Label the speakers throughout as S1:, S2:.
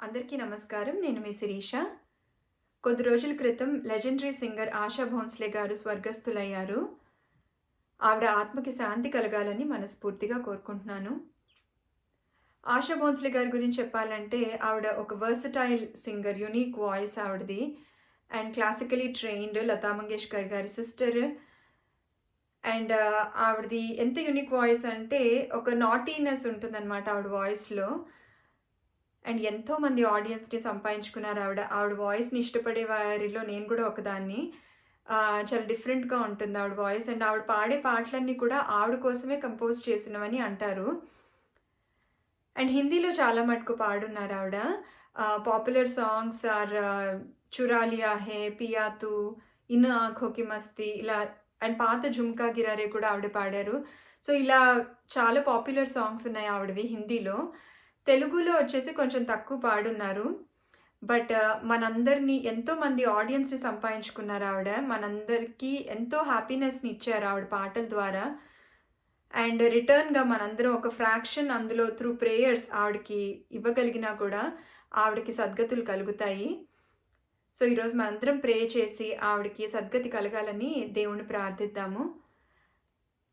S1: అందరికీ నమస్కారం. నేను మీ శిరీష. కొద్ది రోజుల క్రితం లెజెండరీ సింగర్ ఆశా భోంస్లే గారు స్వర్గస్థులయ్యారు. ఆవిడ ఆత్మకి శాంతి కలగాలని మనస్ఫూర్తిగా కోరుకుంటున్నాను. ఆశా భోంస్లే గారి గురించి చెప్పాలంటే ఆవిడ ఒక వర్సటైల్ సింగర్, యూనిక్ వాయిస్ ఆవిడది. And classically trained Lata Mangeshkar గారి సిస్టర్. అండ్ ఆవిడది ఎంత యూనిక్ వాయిస్ అంటే ఒక నాటీనెస్ ఉంటుందన్నమాట ఆవిడ వాయిస్‌లో. అండ్ ఎంతోమంది ఆడియన్స్‌ని సంపాదించుకున్నారు ఆవిడ. ఆవిడ వాయిస్‌ని ఇష్టపడే వారిలో నేను కూడా ఒకదాన్ని. చాలా డిఫరెంట్‌గా ఉంటుంది ఆవిడ వాయిస్. అండ్ ఆవిడ పాడే పాటలన్నీ కూడా ఆవిడ కోసమే కంపోజ్ చేసినవని అంటారు. అండ్ హిందీలో చాలా మటుకు పాడున్నారు ఆవిడ. Popular songs are 'Chura Liya high', 'Piya తూ', 'ఇన్ ఆంఖో కి మస్తీ' ఇలా. అండ్ పాత 'ఝుమ్కా గిరారే' కూడా ఆవిడే పాడారు. సో, ఇలా చాలా పాపులర్ సాంగ్స్ ఉన్నాయి ఆవిడవి హిందీలో. తెలుగులో వచ్చేసి కొంచెం తక్కువ పాడున్నారు. బట్ మనందరిని ఎంతోమంది ఆడియన్స్‌ని సంపాదించుకున్నారు ఆవిడ. మనందరికీ ఎంతో హ్యాపీనెస్‌ని ఇచ్చారు ఆవిడ పాటల ద్వారా. అండ్ రిటర్న్‌గా మనందరం ఒక ఫ్రాక్షన్ అందులో త్రూ ప్రేయర్స్ ఆవిడకి ఇవ్వగలిగినా కూడా ఆవిడకి సద్గతులు కలుగుతాయి. సో, ఈరోజు మనందరం ప్రే చేసి ఆవిడకి సద్గతి కలగాలని దేవుణ్ణి ప్రార్థిద్దాము.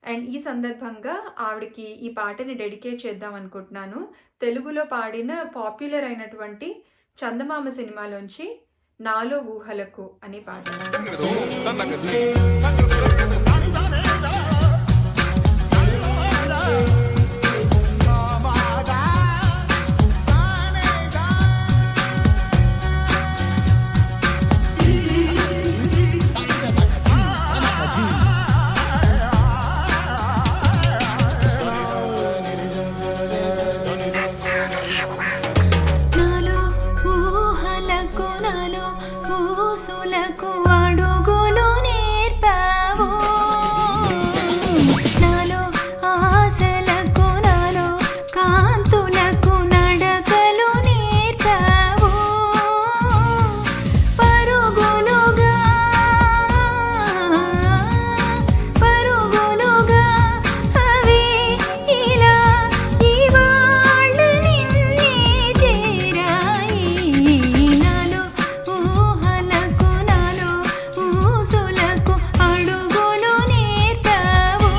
S1: అండ్ ఈ సందర్భంగా ఆవిడకి ఈ పాటని డెడికేట్ చేద్దాం అనుకుంటున్నాను. తెలుగులో పాడిన పాపులర్ అయినటువంటి 'చందమామ' సినిమాలోంచి 'నాలో ఊహలకు' అనే పాట.
S2: ఊసులకు అడుగులు నేర్పావు, నాలో ఆశలకు నాలో కాంతులకు నడకలు నేర్పావు. పరుగులుగా పరుగులుగా అవి ఇలా ఇవాళ నిన్నే చేరాయి. నాలో ఊహలకు నాలో ఊసులకు అడుగులు నేర్పావు.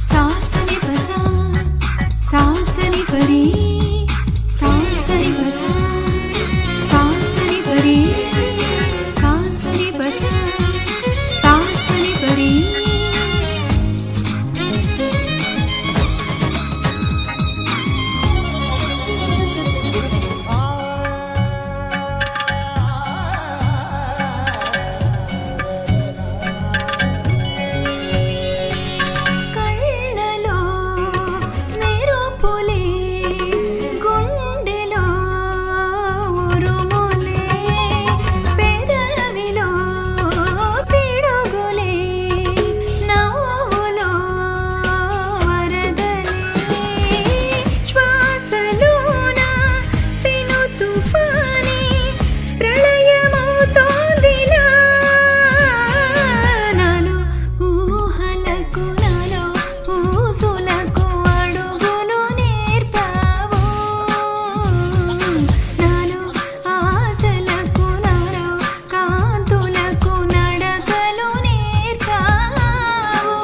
S2: సాసని బసా సాసని పరి సాసని బసా సాసని పరి సాసని బసా సాసని పరి. కళ్ళలో మెరుపులే, గుండెలో ఉరుములే, పెదవిలో పిడుగులే, నవ్వులో వరదలే, శ్వాసలోన పెను తుఫానే ప్రళయమవుతోందిలా. నాలో ఊహలకు నాలో ఊసులకు అడుగులు నేర్పావు, నాలో ఆశలకు నాలో కాంతులకు నడకలు నేర్పావు.